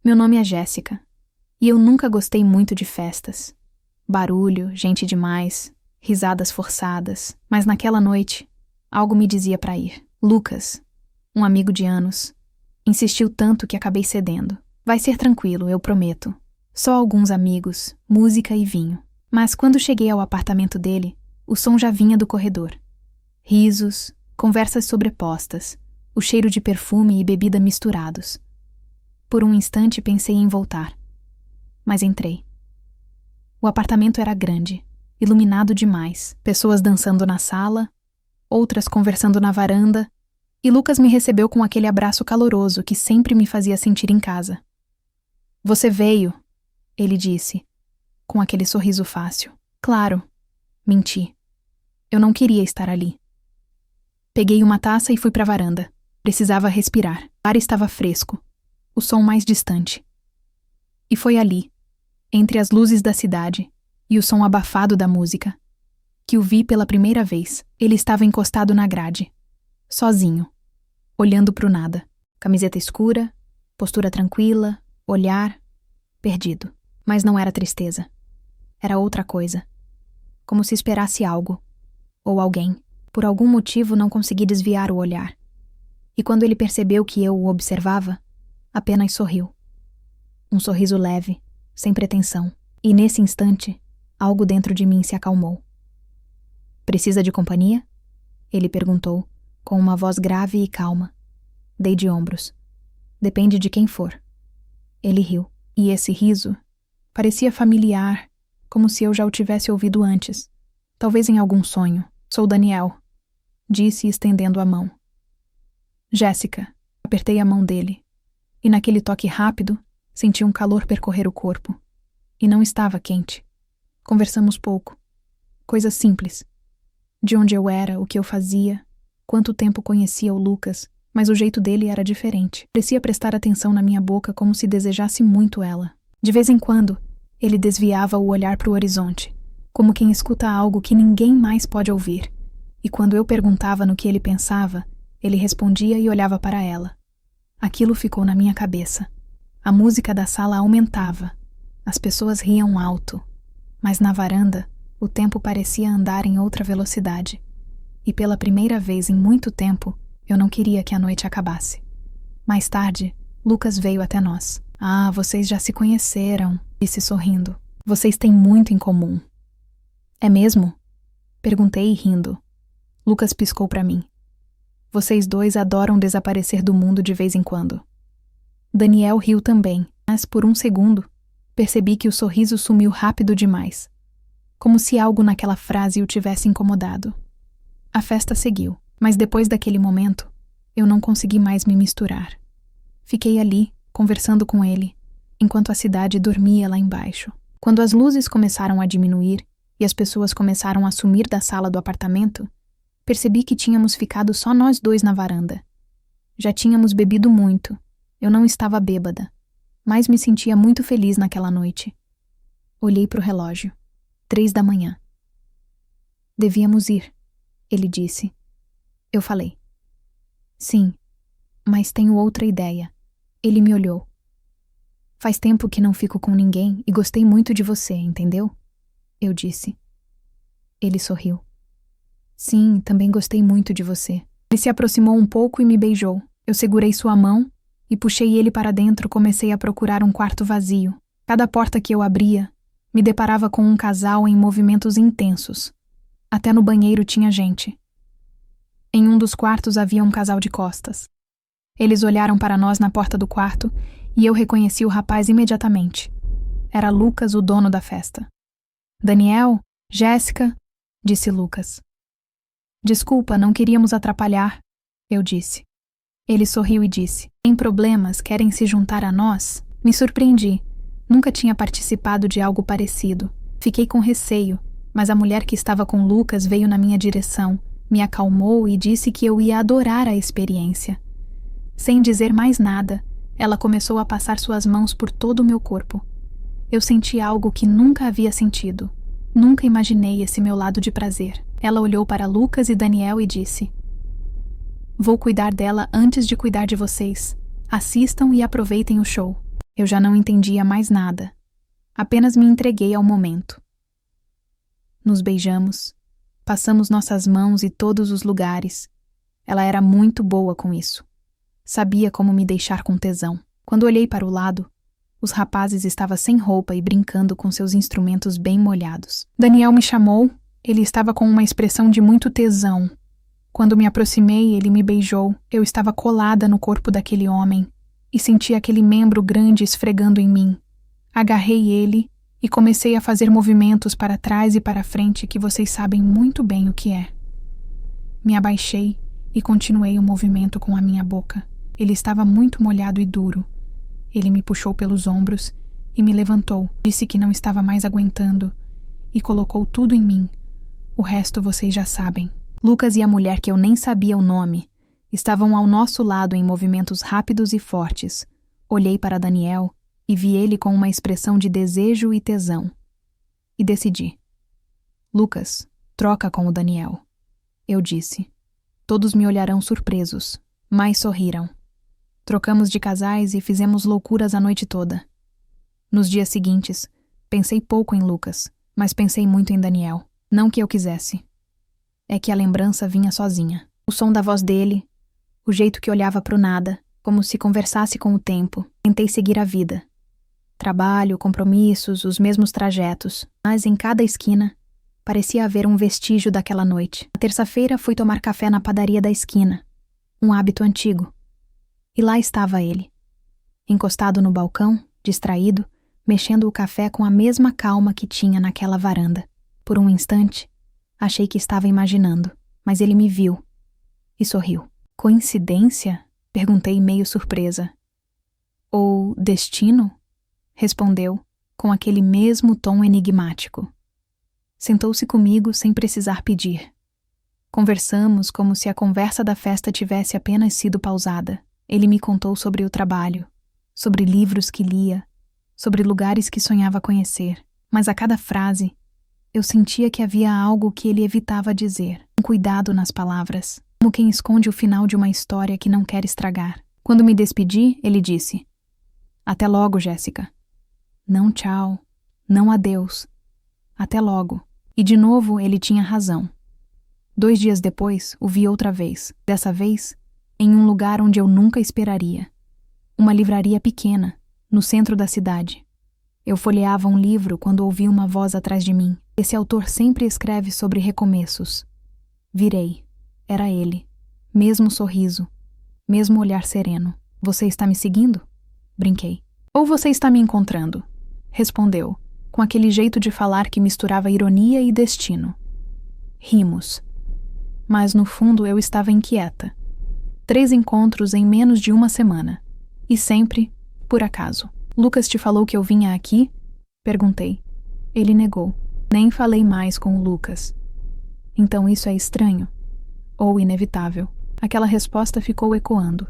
Meu nome é Jéssica, e eu nunca gostei muito de festas. Barulho, gente demais, risadas forçadas, mas naquela noite, algo me dizia para ir. Lucas, um amigo de anos, insistiu tanto que acabei cedendo. Vai ser tranquilo, eu prometo. Só alguns amigos, música e vinho. Mas quando cheguei ao apartamento dele, o som já vinha do corredor. Risos, conversas sobrepostas, o cheiro de perfume e bebida misturados. Por um instante pensei em voltar, mas entrei. O apartamento era grande, iluminado demais, pessoas dançando na sala, outras conversando na varanda, e Lucas me recebeu com aquele abraço caloroso que sempre me fazia sentir em casa. Você veio, ele disse, com aquele sorriso fácil. Claro, menti. Eu não queria estar ali. Peguei uma taça e fui para a varanda. Precisava respirar. O ar estava fresco, o som mais distante. E foi ali, entre as luzes da cidade e o som abafado da música, que o vi pela primeira vez. Ele estava encostado na grade, sozinho, olhando para o nada. Camiseta escura, postura tranquila, olhar perdido. Mas não era tristeza. Era outra coisa. Como se esperasse algo, ou alguém. Por algum motivo não consegui desviar o olhar. E quando ele percebeu que eu o observava, apenas sorriu. Um sorriso leve, sem pretensão. E nesse instante, algo dentro de mim se acalmou. Precisa de companhia? Ele perguntou, com uma voz grave e calma. Dei de ombros. Depende de quem for. Ele riu. E esse riso parecia familiar, como se eu já o tivesse ouvido antes. Talvez em algum sonho. Sou Daniel, disse estendendo a mão. Jéssica, apertei a mão dele. E naquele toque rápido, senti um calor percorrer o corpo. E não estava quente. Conversamos pouco. Coisas simples. De onde eu era, o que eu fazia, quanto tempo conhecia o Lucas, mas o jeito dele era diferente. Parecia prestar atenção na minha boca como se desejasse muito ela. De vez em quando, ele desviava o olhar para o horizonte, como quem escuta algo que ninguém mais pode ouvir. E quando eu perguntava no que ele pensava, ele respondia e olhava para ela. Aquilo ficou na minha cabeça. A música da sala aumentava. As pessoas riam alto. Mas na varanda, o tempo parecia andar em outra velocidade. E pela primeira vez em muito tempo, eu não queria que a noite acabasse. Mais tarde, Lucas veio até nós. Ah, vocês já se conheceram, disse sorrindo. Vocês têm muito em comum. É mesmo? Perguntei rindo. Lucas piscou para mim. Vocês dois adoram desaparecer do mundo de vez em quando. Daniel riu também, mas por um segundo, percebi que o sorriso sumiu rápido demais. Como se algo naquela frase o tivesse incomodado. A festa seguiu. Mas depois daquele momento, eu não consegui mais me misturar. Fiquei ali, conversando com ele, enquanto a cidade dormia lá embaixo. Quando as luzes começaram a diminuir e as pessoas começaram a sumir da sala do apartamento, percebi que tínhamos ficado só nós dois na varanda. Já tínhamos bebido muito. Eu não estava bêbada, mas me sentia muito feliz naquela noite. Olhei para o relógio. 3 da manhã. Devíamos ir, ele disse. Eu falei. Sim, mas tenho outra ideia. Ele me olhou. Faz tempo que não fico com ninguém e gostei muito de você, entendeu? Eu disse. Ele sorriu. Sim, também gostei muito de você. Ele se aproximou um pouco e me beijou. Eu segurei sua mão e puxei ele para dentro. Comecei a procurar um quarto vazio. Cada porta que eu abria, me deparava com um casal em movimentos intensos. Até no banheiro tinha gente. Em um dos quartos havia um casal de costas. Eles olharam para nós na porta do quarto e eu reconheci o rapaz imediatamente. Era Lucas, o dono da festa. Daniel, Jéssica, disse Lucas. Desculpa, não queríamos atrapalhar, eu disse. Ele sorriu e disse, tem problemas, querem se juntar a nós? Me surpreendi. Nunca tinha participado de algo parecido. Fiquei com receio, mas a mulher que estava com Lucas veio na minha direção. Me acalmou e disse que eu ia adorar a experiência. Sem dizer mais nada, ela começou a passar suas mãos por todo o meu corpo. Eu senti algo que nunca havia sentido. Nunca imaginei esse meu lado de prazer. Ela olhou para Lucas e Daniel e disse: Vou cuidar dela antes de cuidar de vocês. Assistam e aproveitem o show. Eu já não entendia mais nada. Apenas me entreguei ao momento. Nos beijamos, passamos nossas mãos em todos os lugares. Ela era muito boa com isso. Sabia como me deixar com tesão. Quando olhei para o lado, os rapazes estavam sem roupa e brincando com seus instrumentos bem molhados. Daniel me chamou, ele estava com uma expressão de muito tesão. Quando me aproximei, ele me beijou. Eu estava colada no corpo daquele homem e senti aquele membro grande esfregando em mim. Agarrei ele e comecei a fazer movimentos para trás e para frente que vocês sabem muito bem o que é. Me abaixei e continuei o movimento com a minha boca. Ele estava muito molhado e duro. Ele me puxou pelos ombros e me levantou, disse que não estava mais aguentando e colocou tudo em mim. O resto vocês já sabem. Lucas e a mulher que eu nem sabia o nome estavam ao nosso lado em movimentos rápidos e fortes. Olhei para Daniel e vi ele com uma expressão de desejo e tesão. E decidi. Lucas, troca com o Daniel. Eu disse. Todos me olharão surpresos, mas sorriram. Trocamos de casais e fizemos loucuras a noite toda. Nos dias seguintes, pensei pouco em Lucas, mas pensei muito em Daniel. Não que eu quisesse. É que a lembrança vinha sozinha. O som da voz dele, o jeito que olhava para o nada, como se conversasse com o tempo. Tentei seguir a vida. Trabalho, compromissos, os mesmos trajetos, mas em cada esquina parecia haver um vestígio daquela noite. Na terça-feira fui tomar café na padaria da esquina, um hábito antigo. E lá estava ele, encostado no balcão, distraído, mexendo o café com a mesma calma que tinha naquela varanda. Por um instante, achei que estava imaginando, mas ele me viu e sorriu. Coincidência? Perguntei meio surpresa. Ou destino? Respondeu, com aquele mesmo tom enigmático. Sentou-se comigo sem precisar pedir. Conversamos como se a conversa da festa tivesse apenas sido pausada. Ele me contou sobre o trabalho, sobre livros que lia, sobre lugares que sonhava conhecer, mas a cada frase eu sentia que havia algo que ele evitava dizer, um cuidado nas palavras, como quem esconde o final de uma história que não quer estragar. Quando me despedi, ele disse: "Até logo, Jéssica." Não tchau, não adeus. Até logo. E de novo ele tinha razão. 2 dias depois, o vi outra vez, dessa vez em um lugar onde eu nunca esperaria. Uma livraria pequena, no centro da cidade. Eu folheava um livro quando ouvi uma voz atrás de mim. Esse autor sempre escreve sobre recomeços. Virei. Era ele. Mesmo sorriso. Mesmo olhar sereno. Você está me seguindo? Brinquei. Ou você está me encontrando? Respondeu, com aquele jeito de falar que misturava ironia e destino. Rimos. Mas no fundo eu estava inquieta. 3 encontros em menos de uma semana. E sempre, por acaso. Lucas te falou que eu vinha aqui? Perguntei. Ele negou. Nem falei mais com o Lucas. Então isso é estranho? Ou inevitável? Aquela resposta ficou ecoando.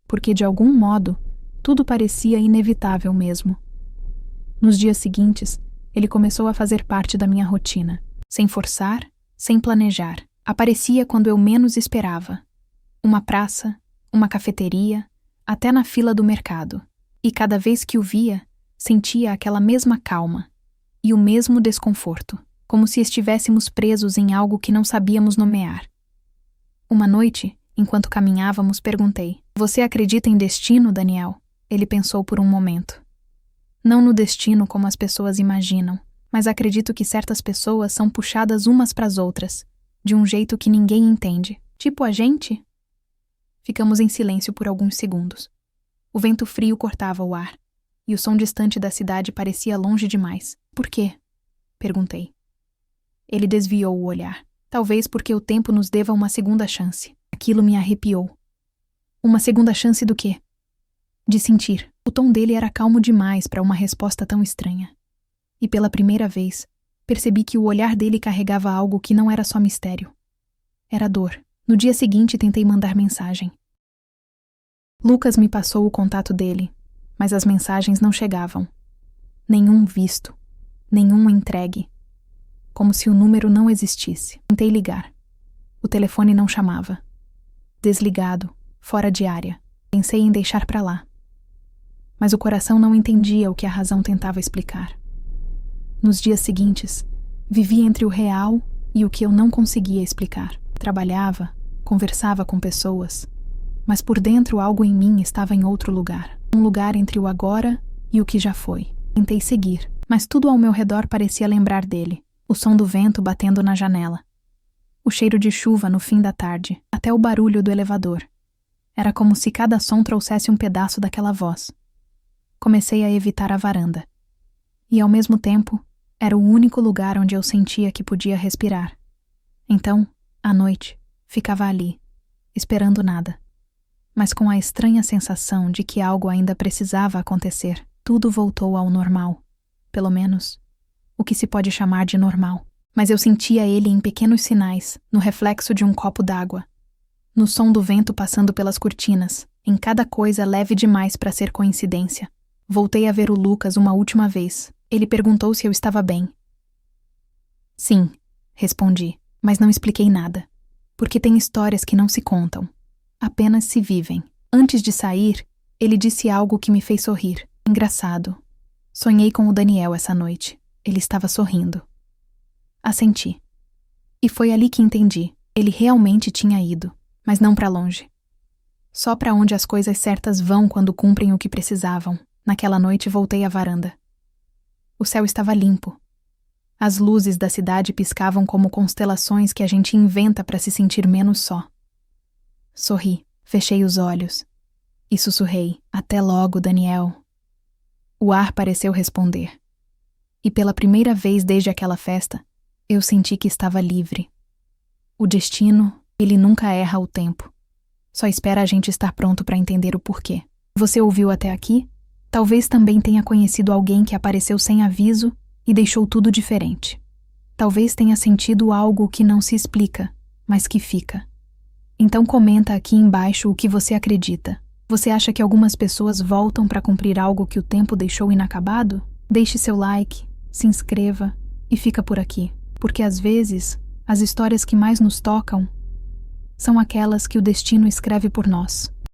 Porque de algum modo, tudo parecia inevitável mesmo. Nos dias seguintes, ele começou a fazer parte da minha rotina. Sem forçar, sem planejar. Aparecia quando eu menos esperava. Uma praça, uma cafeteria, até na fila do mercado. E cada vez que o via, sentia aquela mesma calma e o mesmo desconforto, como se estivéssemos presos em algo que não sabíamos nomear. Uma noite, enquanto caminhávamos, perguntei: "Você acredita em destino, Daniel?" Ele pensou por um momento. Não no destino como as pessoas imaginam, mas acredito que certas pessoas são puxadas umas para as outras, de um jeito que ninguém entende. Tipo a gente? Ficamos em silêncio por alguns segundos. O vento frio cortava o ar, e o som distante da cidade parecia longe demais. Por quê? Perguntei. Ele desviou o olhar. Talvez porque o tempo nos deva uma segunda chance. Aquilo me arrepiou. Uma segunda chance do quê? De sentir. O tom dele era calmo demais para uma resposta tão estranha. E pela primeira vez, percebi que o olhar dele carregava algo que não era só mistério. Era dor. No dia seguinte, tentei mandar mensagem. Lucas me passou o contato dele, mas as mensagens não chegavam. Nenhum visto. Nenhum entregue. Como se o número não existisse. Tentei ligar. O telefone não chamava. Desligado, fora de área. Pensei em deixar pra lá. mas o coração não entendia o que a razão tentava explicar. Nos dias seguintes, vivi entre o real e o que eu não conseguia explicar. Trabalhava, conversava com pessoas, mas por dentro algo em mim estava em outro lugar. Um lugar entre o agora e o que já foi. Tentei seguir, mas tudo ao meu redor parecia lembrar dele. O som do vento batendo na janela. O cheiro de chuva no fim da tarde, até o barulho do elevador. Era como se cada som trouxesse um pedaço daquela voz. Comecei a evitar a varanda. E ao mesmo tempo, era o único lugar onde eu sentia que podia respirar. Então, à noite, ficava ali, esperando nada. Mas com a estranha sensação de que algo ainda precisava acontecer, tudo voltou ao normal. Pelo menos, o que se pode chamar de normal. Mas eu sentia ele em pequenos sinais, no reflexo de um copo d'água, no som do vento passando pelas cortinas, em cada coisa leve demais para ser coincidência. Voltei a ver o Lucas uma última vez. Ele perguntou se eu estava bem. Sim, respondi, mas não expliquei nada, porque tem histórias que não se contam, apenas se vivem. Antes de sair, ele disse algo que me fez sorrir. Engraçado. Sonhei com o Daniel essa noite. Ele estava sorrindo. Assenti. E foi ali que entendi. Ele realmente tinha ido, mas não para longe. Só para onde as coisas certas vão quando cumprem o que precisavam. Naquela noite voltei à varanda. O céu estava limpo. As luzes da cidade piscavam como constelações que a gente inventa para se sentir menos só. Sorri, fechei os olhos e sussurrei: "Até logo, Daniel." O ar pareceu responder. E pela primeira vez desde aquela festa, eu senti que estava livre. O destino, ele nunca erra o tempo. Só espera a gente estar pronto para entender o porquê. Você ouviu até aqui? Talvez também tenha conhecido alguém que apareceu sem aviso e deixou tudo diferente. Talvez tenha sentido algo que não se explica, mas que fica. Então comenta aqui embaixo o que você acredita. Você acha que algumas pessoas voltam para cumprir algo que o tempo deixou inacabado? Deixe seu like, se inscreva e fica por aqui, porque às vezes as histórias que mais nos tocam são aquelas que o destino escreve por nós.